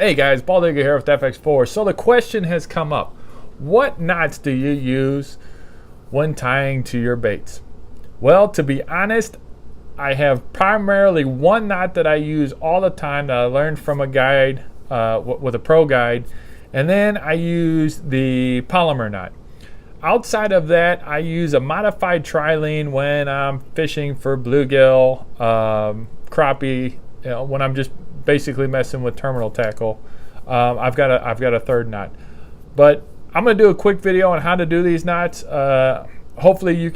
Hey guys, Ball Digger here with Fx4. So the question has come up. What knots do you use when tying to your baits? Well, to be honest, I have primarily one knot that I use all the time that I learned from a guide, with a pro guide. And then I use the Polymer Nut. Outside of that, I use a modified trilene when I'm fishing for bluegill, crappie, when I'm just basically messing with terminal tackle. I've got a third knot, but I'm gonna do a quick video on how to do these knots. Hopefully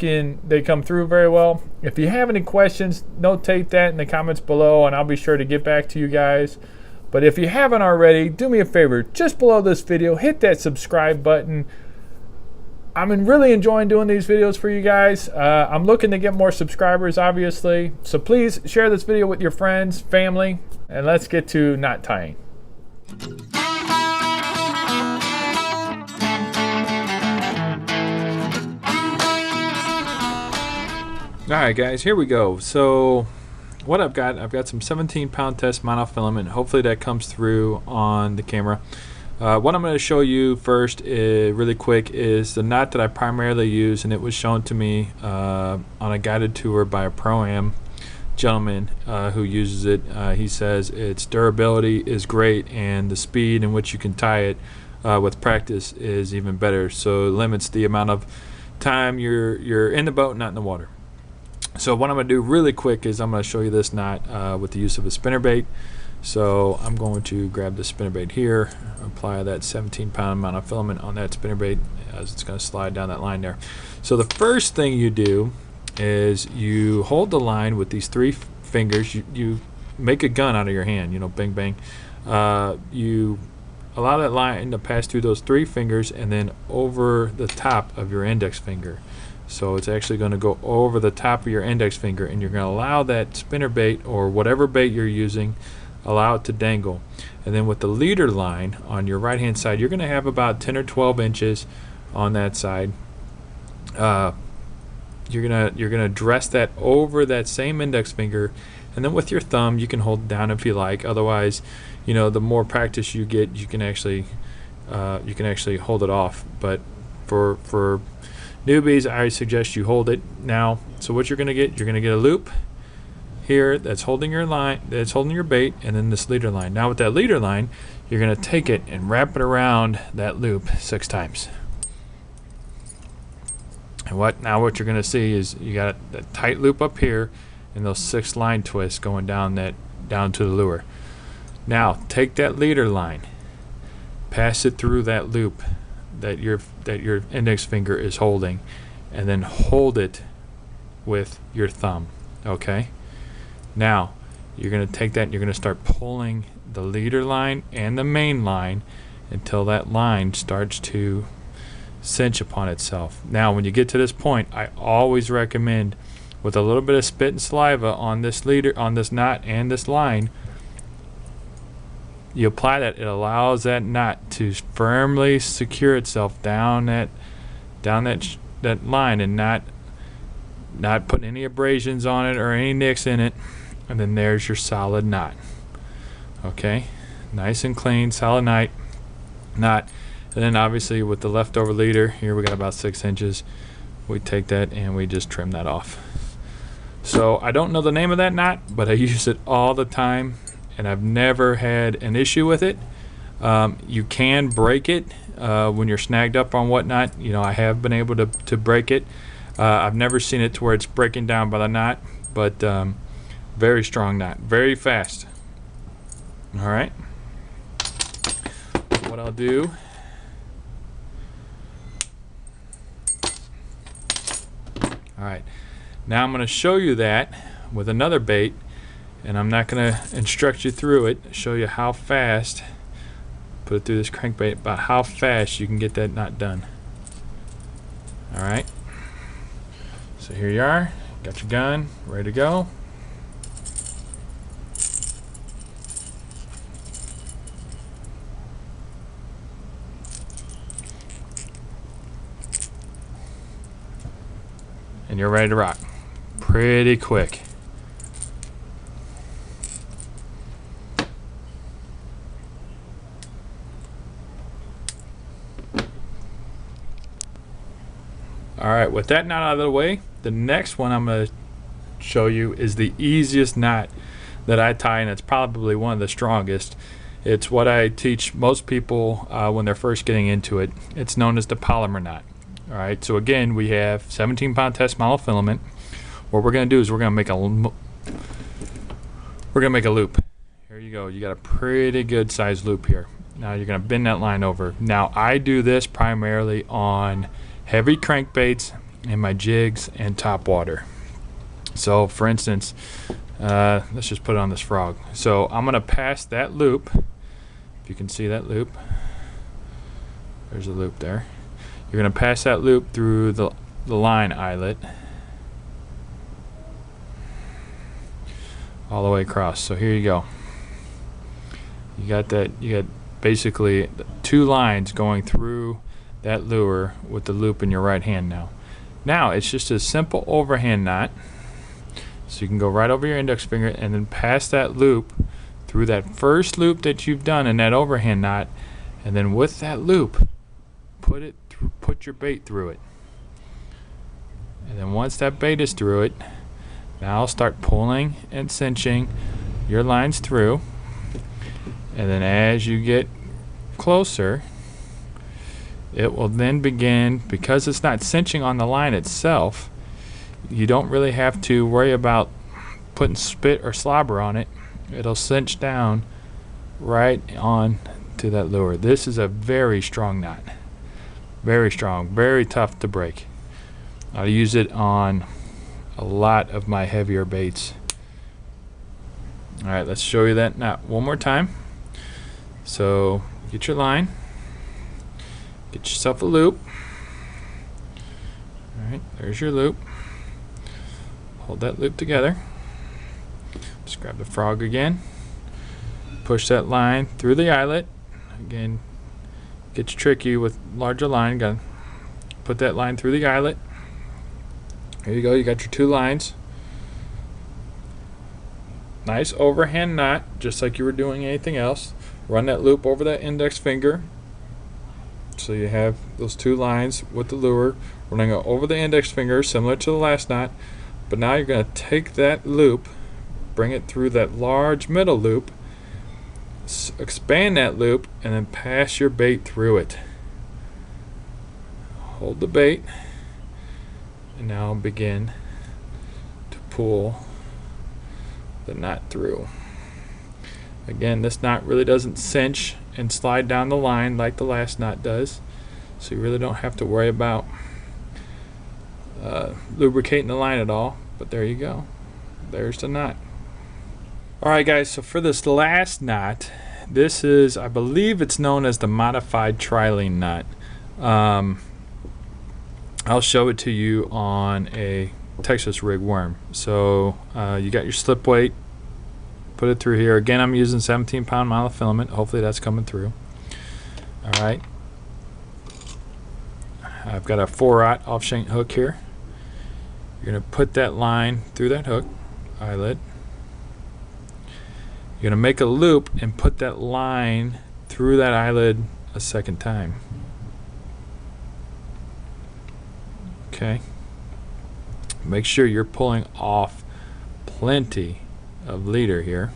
they come through very well. If you have any questions, notate that in the comments below and I'll be sure to get back to you guys. But if you haven't already, do me a favor, just below this video, hit that subscribe button. I'm really enjoying doing these videos for you guys. I'm looking to get more subscribers, obviously. So please share this video with your friends, family, and let's get to knot tying. Alright guys, here we go. So what I've got some 17-pound test monofilament. Hopefully that comes through on the camera. What I'm going to show you first, really quick, is the knot that I primarily use, and it was shown to me on a guided tour by a pro-am gentleman who uses it. He says its durability is great and the speed in which you can tie it with practice is even better, so it limits the amount of time you're in the boat, not in the water. So what I'm going to do really quick is I'm going to show you this knot with the use of a spinnerbait. So I'm going to grab the spinnerbait here, apply that 17-pound monofilament on that spinnerbait as it's going to slide down that line there. So the first thing you do is you hold the line with these three fingers. You make a gun out of your hand, you know, bang bang. You allow that line to pass through those three fingers and then over the top of your index finger. So it's actually going to go over the top of your index finger, and you're going to allow that spinnerbait or whatever bait you're using, allow it to dangle. And then with the leader line on your right hand side, you're going to have about 10 or 12 inches on that side. You're gonna dress that over that same index finger, and then with your thumb you can hold it down if you like. Otherwise, you know, the more practice you get, you can actually hold it off. But for newbies, I suggest you hold it now. So what you're gonna get a loop here that's holding your line, that's holding your bait, and then this leader line. Now with that leader line, you're gonna take it and wrap it around that loop 6 times. And now what you're gonna see is you got that tight loop up here and those 6 line twists going down to the lure. Now take that leader line, pass it through that loop that your index finger is holding, and then hold it with your thumb. Okay? Now you're going to take that and you're going to start pulling the leader line and the main line until that line starts to cinch upon itself. Now when you get to this point, I always recommend, with a little bit of spit and saliva on this knot and this line, you apply that. It allows that knot to firmly secure itself down that line, and not putting any abrasions on it or any nicks in it. And then there's your solid knot. Okay, nice and clean, solid knot. And then obviously with the leftover leader here, we got about 6 inches. We take that and we just trim that off. So I don't know the name of that knot, but I use it all the time and I've never had an issue with it. You can break it when you're snagged up on whatnot. You know, I have been able to break it. I've never seen it to where it's breaking down by the knot, but very strong knot, very fast. All right, what I'll do, all right, now I'm going to show you that with another bait, and I'm not going to instruct you through it, show you how fast, put it through this crankbait, about how fast you can get that knot done. All right, so here you are, got your gun ready to go. And you're ready to rock pretty quick. Alright, with that knot out of the way, the next one I'm going to show you is the easiest knot that I tie, and it's probably one of the strongest. It's what I teach most people when they're first getting into it. It's known as the polymer knot. Alright, so again, we have 17-pound test monofilament. What we're going to do is we're going to make a loop. Here you go. You got a pretty good sized loop here. Now you're going to bend that line over. Now I do this primarily on heavy crankbaits and my jigs and topwater. So for instance, let's just put it on this frog. So I'm going to pass that loop. If you can see that loop, there's a loop there. You're going to pass that loop through the line eyelet all the way across. So here you go. You got that. You got basically 2 lines going through that lure with the loop in your right hand now. Now it's just a simple overhand knot. So you can go right over your index finger and then pass that loop through that first loop that you've done in that overhand knot, and then with that loop put your bait through it. And then once that bait is through it, now start pulling and cinching your lines through. And then as you get closer, it will then begin, because it's not cinching on the line itself, you don't really have to worry about putting spit or slobber on it. It'll cinch down right on to that lure. This is a very strong knot. Very strong, very tough to break. I use it on a lot of my heavier baits. Alright, let's show you that knot one more time. So get your line, get yourself a loop. Alright, there's your loop. Hold that loop together. Just grab the frog again. Push that line through the eyelet. Again, gets tricky with larger line. Gotta put that line through the eyelet. Here you go, you got your 2 lines. Nice overhand knot, just like you were doing anything else. Run that loop over that index finger. So you have those 2 lines with the lure running over the index finger, similar to the last knot. But now you're going to take that loop, bring it through that large middle loop, expand that loop, and then pass your bait through it. Hold the bait, and now begin to pull the knot through. Again, this knot really doesn't cinch and slide down the line like the last knot does, so you really don't have to worry about lubricating the line at all. But there you go, there's the knot. Alright guys, so for this last knot, this is, I believe it's known as the modified trilene knot. I'll show it to you on a Texas rig worm. So you got your slip weight, put it through here. Again, I'm using 17-pound monofilament. Hopefully that's coming through. Alright, I've got a 4/0 off shank hook here. You're going to put that line through that hook eyelet. You're going to make a loop and put that line through that eyelid a second time. Okay. Make sure you're pulling off plenty of leader here.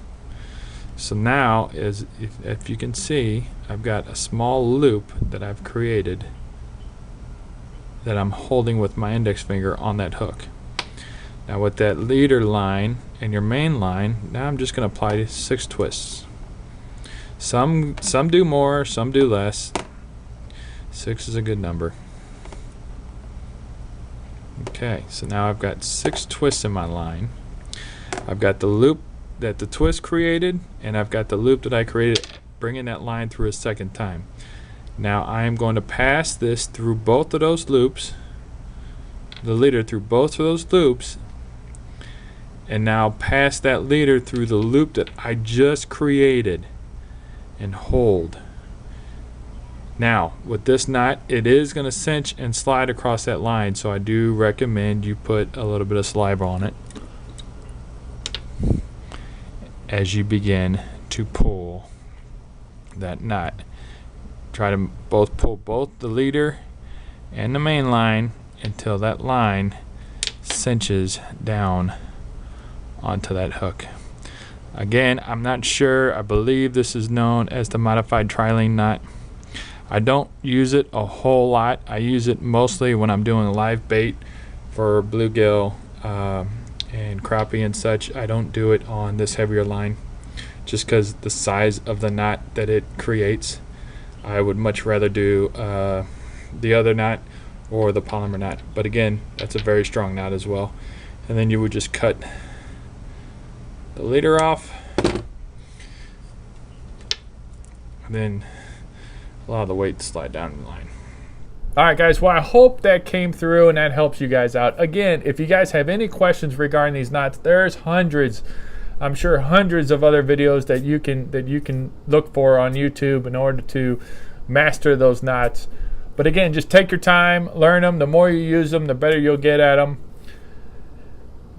So now, if you can see, I've got a small loop that I've created that I'm holding with my index finger on that hook. Now with that leader line and your main line, now I'm just going to apply 6 twists. Some do more, some do less. 6 is a good number. Okay, so now I've got 6 twists in my line. I've got the loop that the twist created, and I've got the loop that I created, bringing that line through a second time. Now I am going to pass this through both of those loops, the leader through both of those loops, and now pass that leader through the loop that I just created and hold. Now with this knot, it is going to cinch and slide across that line, so I do recommend you put a little bit of saliva on it as you begin to pull that knot. Try to pull both the leader and the main line until that line cinches down onto that hook. Again, I'm not sure. I believe this is known as the modified trilene knot. I don't use it a whole lot. I use it mostly when I'm doing live bait for bluegill and crappie and such. I don't do it on this heavier line just because the size of the knot that it creates. I would much rather do the other knot or the polymer knot. But again, that's a very strong knot as well. And then you would just cut the leader off and then allow the weight to slide down the line. Alright guys, well I hope that came through and that helps you guys out. Again, if you guys have any questions regarding these knots, there's hundreds, I'm sure hundreds of other videos that you can look for on YouTube in order to master those knots. But again, just take your time, learn them. The more you use them, the better you'll get at them.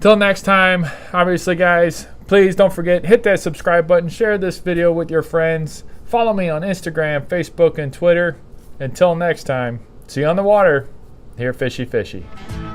Till next time, obviously guys, please don't forget, hit that subscribe button, share this video with your friends, follow me on Instagram, Facebook, and Twitter. Until next time, see you on the water. Here, Fishy.